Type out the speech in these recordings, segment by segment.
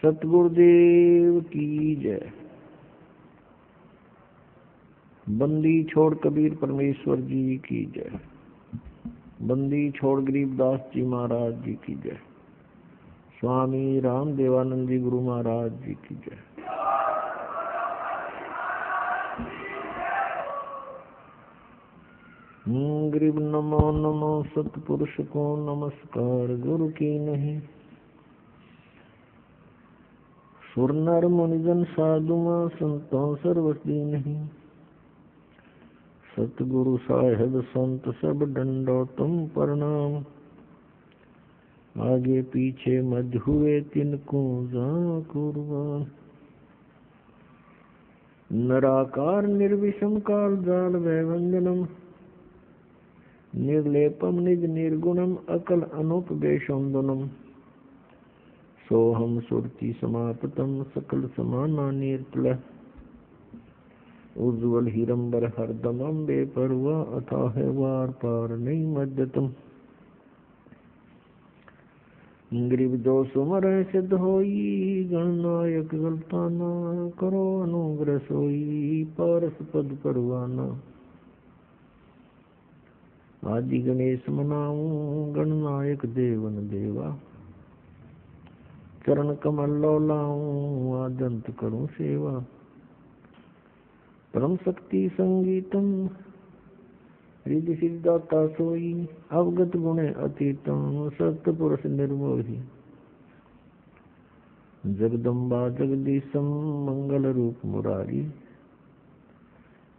सतगुरुदेव की जय। बंदी छोड़ कबीर परमेश्वर जी की जय। बंदी छोड़ गरीबदास जी महाराज जी की जय। स्वामी राम देवानंद जी गुरु महाराज जी की जय। गरीब नमो नमो सतपुरुष को नमस्कार गुरु की नहीं। सुर नर मुनिजन साधुमा संतों सर्वस्वी नहीं। सतगुरु साहेब संत सब डंडो तुम प्रणाम। आगे पीछे मध्य हुए तिनको जा कुर्बान। नराकार निर्विषम काल जाल वैवंजनम। निर्लेपम निज निर्गुणम अकल अनुपवेशम दुनम। सोहम सुरति समापतम सकल समाना निर्तल। उज्ज्वल हिरंबर हरदमम बेपरवा अथाह वार पार नहीं मध्यतम। गरीब जो सुमर सिद्ध होई गणनायक गलताना। करो अनुग्रह सोई पारस पद परवाना। आदि गणेश मनाऊं गणनायक देवन देवा। चरण कमल लौलाऊं आद्यंत करूं सेवा। परम शक्ति संगीतम रिद्धि सिद्धाता सोई। अवगत गुणे अतीतम सत्पुरुष निर्मोही। जगदम्बा जगदीशम मंगल रूप मुरारी।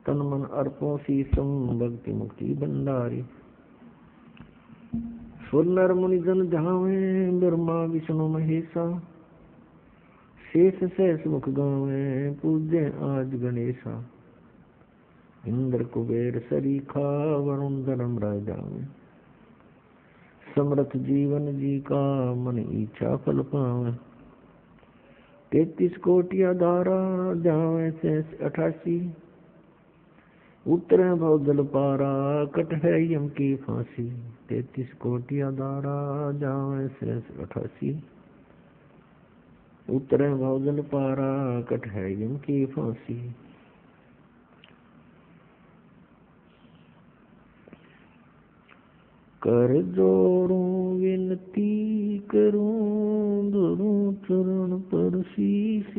तन मन अर्पो शीसम भक्ति मुक्ति भंडारी। सुर नर मुनि जन जावे ब्रह्मा विष्णु महेशा। शेष शेष मुख गावे पूज्य आज गणेशा। इंद्र कुबेर सरीखा वरुण धर्म राजा में। समर्थ जीवन जी का मन इच्छा फल पावे। 33 कोटि धारा जावे शेष 88। उतरे भव जल पारा कट है यम की फांसी। 33 कोटि धारा जावे शेष 88। उतरे भव जल पारा कट है यम की फांसी। कर जोड़ूं विनती करूं धरूं चरण पर शीश।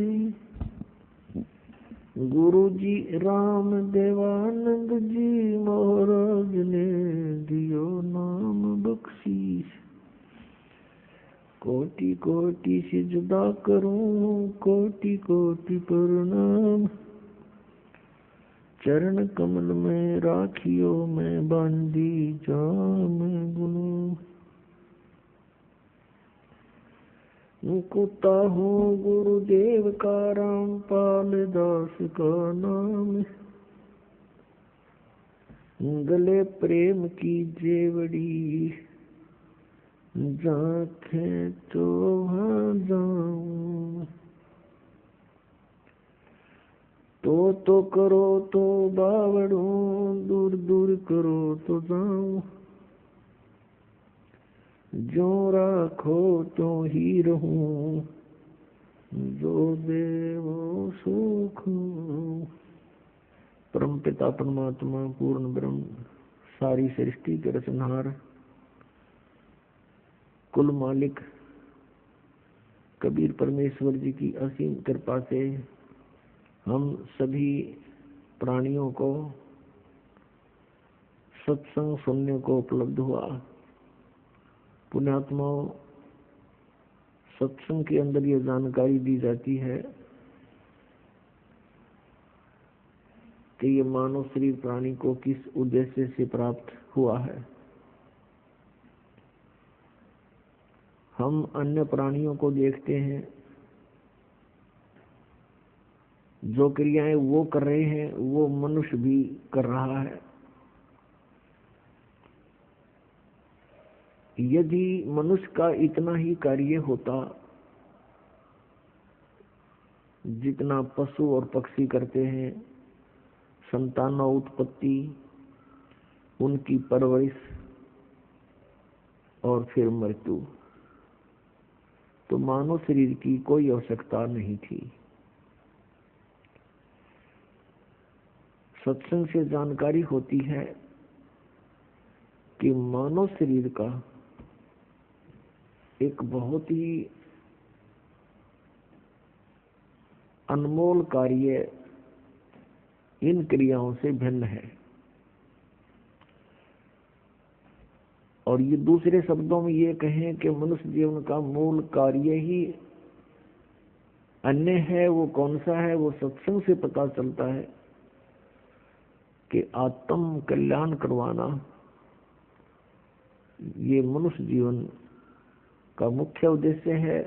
गुरु जी राम देवानंद जी महाराज ने दियो नाम बख्शीश। कोटि कोटि सिजदा करूं कोटि कोटि प्रणाम। चरण कमल में राखियो मैं बांधी जाम गुलाम। कुत्ता हूँ गुरुदेव का रामपाल दास का नाम। गले प्रेम की जेवड़ी जाके तो वहाँ जाऊं। तो करो तो बावड़ों दूर दूर करो तो जाऊं। जो राखो तो ही रहूं जो देवो सुख। परम पिता परमात्मा पूर्ण ब्रह्म सारी सृष्टि के रचनहार कुल मालिक कबीर परमेश्वर जी की असीम कृपा से हम सभी प्राणियों को सत्संग सुनने को उपलब्ध हुआ। पुण्यात्माओं, सत्संग के अंदर ये जानकारी दी जाती है कि ये मानव शरीर प्राणी को किस उद्देश्य से प्राप्त हुआ है। हम अन्य प्राणियों को देखते हैं, जो क्रियाएं वो कर रहे हैं वो मनुष्य भी कर रहा है। यदि मनुष्य का इतना ही कार्य होता जितना पशु और पक्षी करते हैं, संतान उत्पत्ति, उनकी परवरिश और फिर मृत्यु, तो मानव शरीर की कोई आवश्यकता नहीं थी। सत्संग से जानकारी होती है कि मानव शरीर का एक बहुत ही अनमोल कार्य इन क्रियाओं से भिन्न है। और ये दूसरे शब्दों में ये कहें कि मनुष्य जीवन का मूल कार्य ही अन्य है। वो कौन सा है? वो सत्संग से पता चलता है कि आत्म कल्याण करवाना ये मनुष्य जीवन का मुख्य उद्देश्य है।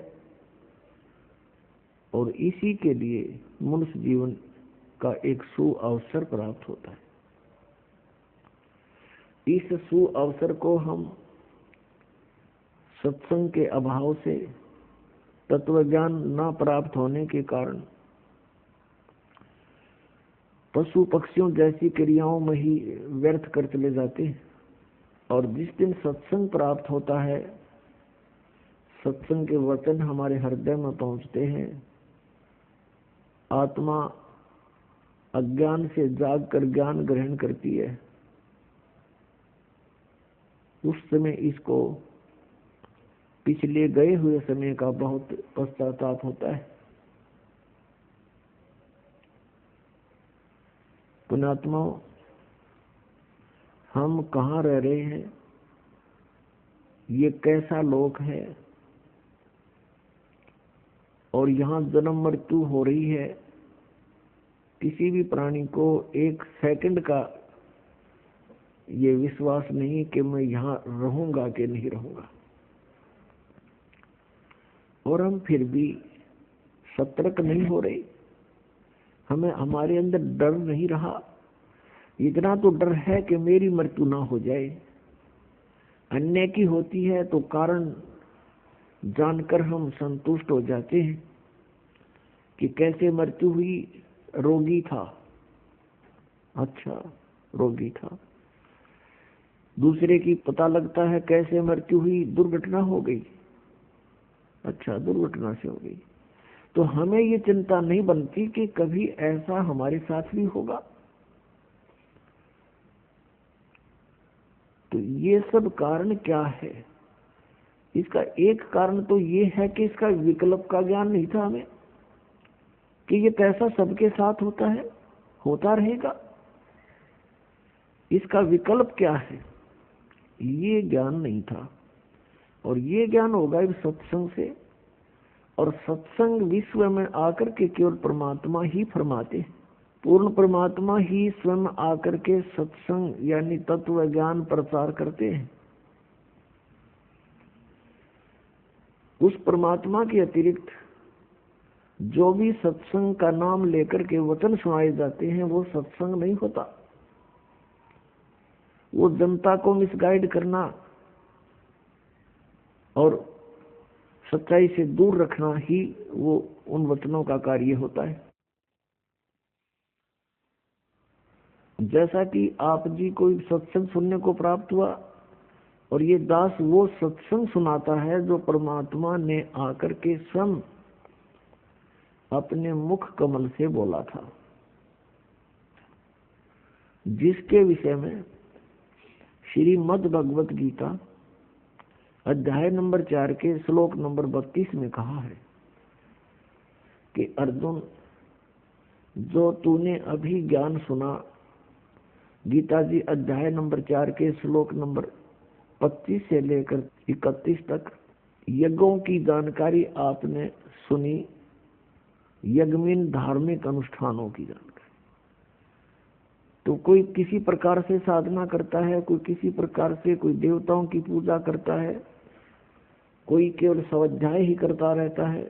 और इसी के लिए मनुष्य जीवन का एक सुअवसर प्राप्त होता है। इस सुअवसर को हम सत्संग के अभाव से, तत्व ज्ञान न प्राप्त होने के कारण पशु पक्षियों जैसी क्रियाओं में ही व्यर्थ कर चले जाते हैं। और जिस दिन सत्संग प्राप्त होता है, सत्संग के वचन हमारे हृदय में पहुंचते हैं, आत्मा अज्ञान से जागकर ज्ञान ग्रहण करती है, उस समय इसको पिछले गए हुए समय का बहुत पश्चाताप होता है। पुण्यात्माओं, हम कहाँ रह रहे हैं, ये कैसा लोक है, और यहाँ जन्म मृत्यु हो रही है। किसी भी प्राणी को एक सेकंड का ये विश्वास नहीं कि मैं यहाँ रहूंगा कि नहीं रहूंगा। और हम फिर भी सतर्क नहीं हो रहे। हमें हमारे अंदर डर नहीं रहा। इतना तो डर है कि मेरी मृत्यु ना हो जाए। अन्य की होती है तो कारण जानकर हम संतुष्ट हो जाते हैं कि कैसे मृत्यु हुई, रोगी था, अच्छा रोगी था। दूसरे की पता लगता है कैसे मृत्यु हुई, दुर्घटना हो गई, अच्छा दुर्घटना से हो गई। तो हमें ये चिंता नहीं बनती कि कभी ऐसा हमारे साथ भी होगा। तो ये सब कारण क्या है? इसका एक कारण तो ये है कि इसका विकल्प का ज्ञान नहीं था हमें, कि ये कैसा सबके साथ होता है, होता रहेगा। इसका विकल्प क्या है, ये ज्ञान नहीं था। और ये ज्ञान होगा इस सत्संग से। और सत्संग विश्व में आकर के केवल परमात्मा ही फरमाते हैं। पूर्ण परमात्मा ही स्वयं आकर के सत्संग यानी तत्व ज्ञान प्रचार करते हैं। उस परमात्मा के अतिरिक्त जो भी सत्संग का नाम लेकर के वचन सुनाए जाते हैं, वो सत्संग नहीं होता। वो जनता को मिसगाइड करना और सच्चाई से दूर रखना ही वो उन वचनों का कार्य होता है। जैसा कि आप जी कोई सत्संग सुनने को प्राप्त हुआ, और ये दास वो सत्संग सुनाता है जो परमात्मा ने आकर के स्वयं अपने मुख कमल से बोला था, जिसके विषय में श्रीमद् भगवत गीता अध्याय नंबर 4 के श्लोक नंबर 32 में कहा है कि अर्जुन, जो तूने अभी ज्ञान सुना, गीता जी अध्याय नंबर 4 के श्लोक नंबर 25 से लेकर 31 तक यज्ञों की जानकारी आपने सुनी, यज्ञमीन धार्मिक अनुष्ठानों की जानकारी। तो कोई किसी प्रकार से साधना करता है, कोई किसी प्रकार से कोई देवताओं की पूजा करता है, कोई केवल स्वाध्याय ही करता रहता है,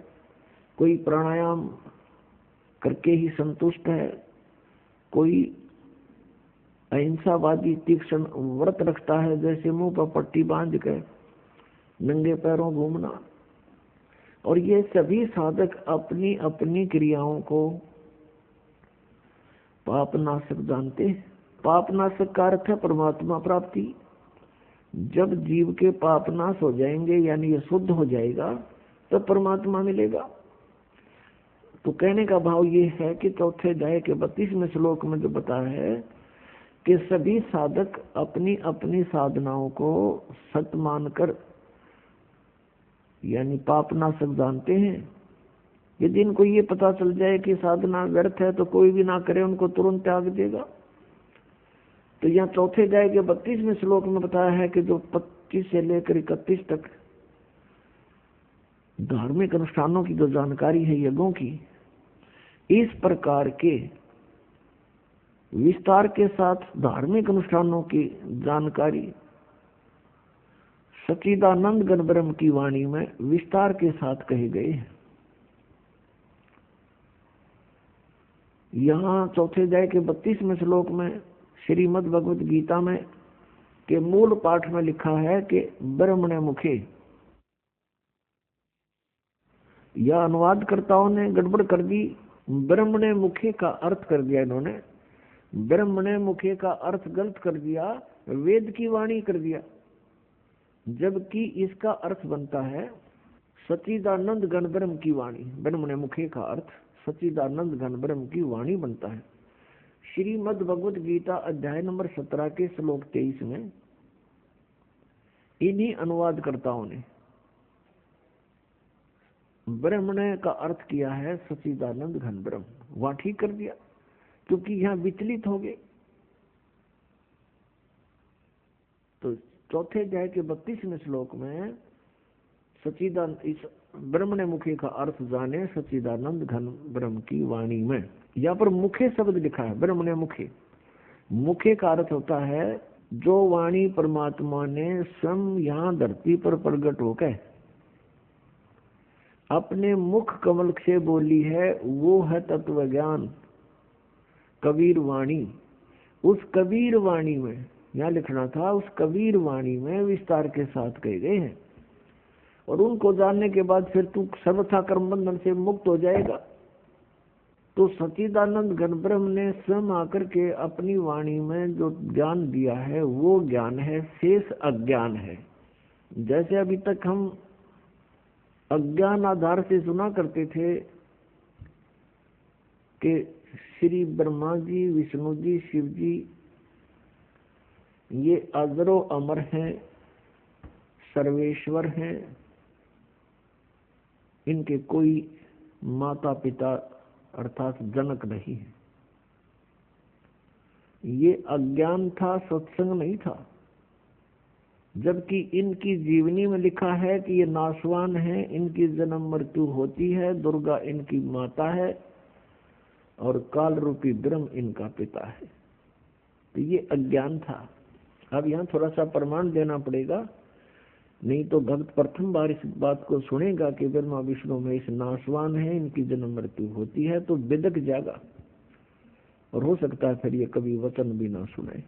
कोई प्राणायाम करके ही संतुष्ट है, कोई अहिंसावादी तीक्ष्ण व्रत रखता है, जैसे मुंह पर पट्टी बांध के नंगे पैरों घूमना। और ये सभी साधक अपनी अपनी क्रियाओं को पापनाशक जानते हैं। पापनाशक का अर्थ है परमात्मा प्राप्ति। जब जीव के पापनाश हो जाएंगे, यानी ये शुद्ध हो जाएगा, तो परमात्मा मिलेगा। तो कहने का भाव ये है कि चौथे अध्याय के 32वें श्लोक में जो बताया है कि सभी साधक अपनी अपनी साधनाओं को सत मानकर यानी पाप नाशक जानते हैं। यदि इनको ये पता चल जाए कि साधना व्यर्थ है तो कोई भी ना करे, उनको तुरंत त्याग देगा। तो यहाँ चौथे अध्याय के 32वें श्लोक में बताया है कि जो 25 से लेकर 31 तक धार्मिक अनुष्ठानों की जो जानकारी है यज्ञों की, इस प्रकार के विस्तार के साथ धार्मिक अनुष्ठानों की जानकारी सच्चिदानंद घन ब्रह्म की वाणी में विस्तार के साथ कहे गए हैं। यहाँ चौथे अध्याय के 32वें श्लोक में श्रीमद् भगवत गीता में के मूल पाठ में लिखा है कि ब्रह्मणे मुखे, यह अनुवादकर्ताओं ने गड़बड़ कर दी। ब्रह्मणे मुखे का अर्थ कर दिया इन्होंने, ब्रह्मणे मुखे का अर्थ गलत कर दिया, वेद की वाणी कर दिया, जबकि इसका अर्थ बनता है सच्चिदानंद घन ब्रह्म की वाणी। ब्रह्मणे मुखे का अर्थ सच्चिदानंद घन ब्रह्म की वाणी बनता है। श्रीमद् भगवत गीता अध्याय नंबर 17 के श्लोक 23 में इन्हीं अनुवादकर्ताओं ने ब्रह्मणे का अर्थ किया है सच्चिदानंद घन ब्रह्म। वहां ठीक कर दिया, क्योंकि यहाँ विचलित हो गए। तो चौथे अध्याय के 32वें श्लोक में सच्चिदानंद, इस ब्रह्मणे मुखे का अर्थ जाने सच्चिदानंद घन ब्रह्म की वाणी में। यहाँ पर मुखे शब्द लिखा है, ब्रह्मणे मुखे। मुखे का अर्थ होता है जो वाणी परमात्मा ने स्वयं यहाँ धरती पर प्रकट होकर अपने मुख कमल से बोली है, वो है तत्व ज्ञान कबीर वाणी। उस कबीर वाणी में, यहाँ लिखना था, उस कबीर वाणी में विस्तार के साथ कहे गए हैं। और उनको जानने के बाद फिर तू सर्वथा कर्म बंधन से मुक्त हो जाएगा। तो सच्चिदानंद घन ब्रह्म ने स्वयं आकर के अपनी वाणी में जो ज्ञान दिया है वो ज्ञान है, शेष अज्ञान है। जैसे अभी तक हम अज्ञान आधार से सुना करते थे कि श्री ब्रह्मा जी, विष्णु जी, शिव जी ये अजरो अमर हैं, सर्वेश्वर हैं, इनके कोई माता पिता अर्थात जनक नहीं है। ये अज्ञान था, सत्संग नहीं था। जबकि इनकी जीवनी में लिखा है कि ये नाशवान है, इनकी जन्म मृत्यु होती है, दुर्गा इनकी माता है और काल रूपी ब्रह्म इनका पिता है। तो ये अज्ञान था। अब यहाँ थोड़ा सा प्रमाण देना पड़ेगा, नहीं तो भक्त प्रथम बार इस बात को सुनेगा कि ब्रह्मा विष्णु में इस नाशवान है, इनकी जन्म मृत्यु होती है, तो बिदक जाएगा और हो सकता है फिर ये कभी वचन भी ना सुने।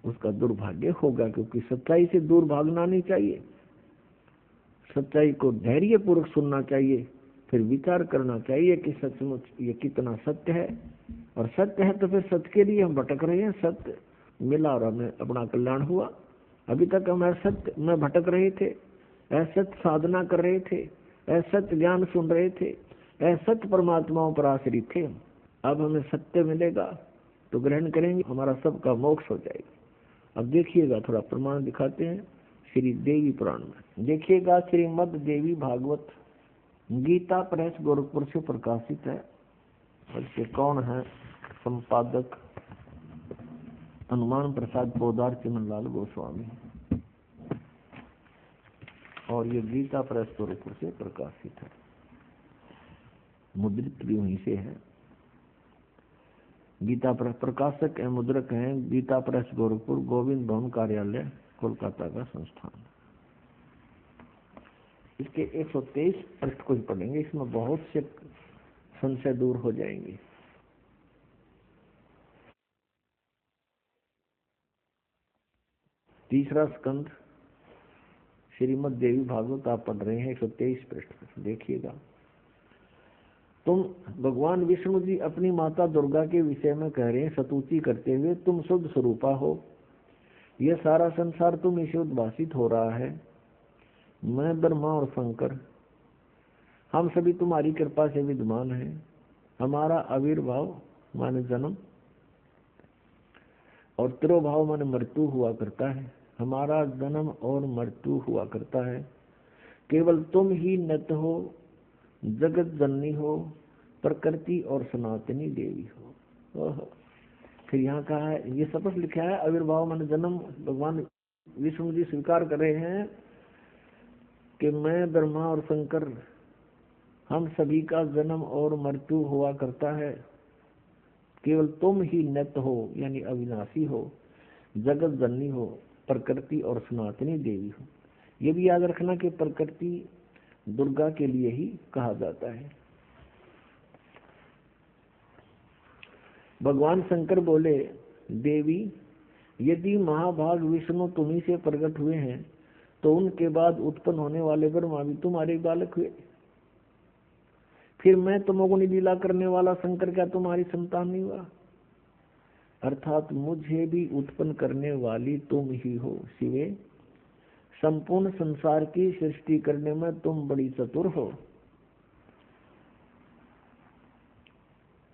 उसका दुर्भाग्य होगा, क्योंकि सच्चाई से दूर भागना नहीं चाहिए। सच्चाई को धैर्य पूर्वक सुनना चाहिए, फिर विचार करना चाहिए कि सचमुच ये कितना सत्य है। और सत्य है तो फिर सत्य के लिए हम भटक रहे हैं। सत्य मिला और हमें अपना कल्याण हुआ। अभी तक हम असत्य में भटक रहे थे, असत्य साधना कर रहे थे, असत्य ज्ञान सुन रहे थे, असत्य परमात्माओं पर आश्रित थे। अब हमें सत्य मिलेगा तो ग्रहण करेंगे, हमारा सबका मोक्ष हो जाएगा। अब देखिएगा, थोड़ा प्रमाण दिखाते हैं श्री देवी पुराण में। देखिएगा, श्रीमद् देवी भागवत गीता प्रेस गोरखपुर से प्रकाशित है। इसके कौन है संपादक? हनुमान प्रसाद पोदार चिमनलाल गोस्वामी। और ये गीता प्रेस गोरखपुर से प्रकाशित है, मुद्रित भी वहीं से है। गीता प्रेस प्रकाशक एवं मुद्रक हैं गीता प्रेस गोरखपुर, गोविंद भवन कार्यालय, कोलकाता का संस्थान। इसके 123 पृष्ठ को ही पढ़ेंगे, इसमें बहुत से संशय दूर हो जाएंगे। तीसरा स्कंद श्रीमद् देवी भागवत आप पढ़ रहे हैं, 123 पृष्ठ देखिएगा। तुम भगवान विष्णु जी अपनी माता दुर्गा के विषय में कह रहे हैं, स्तुति करते हुए, तुम शुद्ध स्वरूपा हो, यह सारा संसार तुम इसे उद्भासित हो रहा है। मैं ब्रह्मा और शंकर हम सभी तुम्हारी कृपा से विद्यमान हैं। हमारा आविर्भाव माने जन्म और तिरोभाव माने मृत्यु हुआ करता है। हमारा जन्म और मृत्यु हुआ करता है। केवल तुम ही नित्य हो, जगत जननी हो, प्रकृति और सनातनी देवी हो। फिर यहाँ कहा है, ये शपथ लिखा है आविर्भाव माने जन्म। भगवान विष्णु जी स्वीकार कर रहे हैं कि मैं ब्रह्मा और शंकर हम सभी का जन्म और मृत्यु हुआ करता है। केवल तुम ही नित्य हो यानी अविनाशी हो, जगत जननी हो, प्रकृति और सनातनी देवी हो। ये भी याद रखना कि प्रकृति दुर्गा के लिए ही कहा जाता है। भगवान शंकर बोले, देवी यदि महाभाग विष्णु तुम्ही से प्रकट हुए हैं तो उनके बाद उत्पन्न होने वाले ब्रह्मा भी तुम्हारे बालक हुए। फिर मैं तमोगुणी लीला करने वाला शंकर क्या तुम्हारी संतान नहीं हुआ? अर्थात मुझे भी उत्पन्न करने वाली तुम ही हो शिवे। संपूर्ण संसार की सृष्टि करने में तुम बड़ी चतुर हो।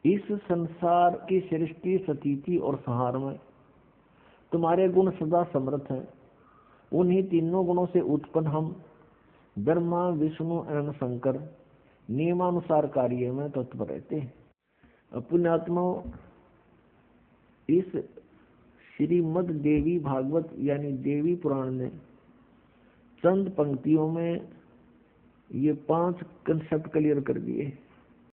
इस संसार की सृष्टि, स्थिति और संहार में तुम्हारे गुण सदा समर्थ हैं। उन्हीं तीनों गुणों से उत्पन्न हम ब्रह्मा, विष्णु एवं शंकर नियमानुसार कार्य में तत्पर रहते हैं। पुण्यात्मा, इस श्रीमद् देवी भागवत यानी देवी पुराण ने चंद पंक्तियों में ये 5 कंसेप्ट क्लियर कर दिए।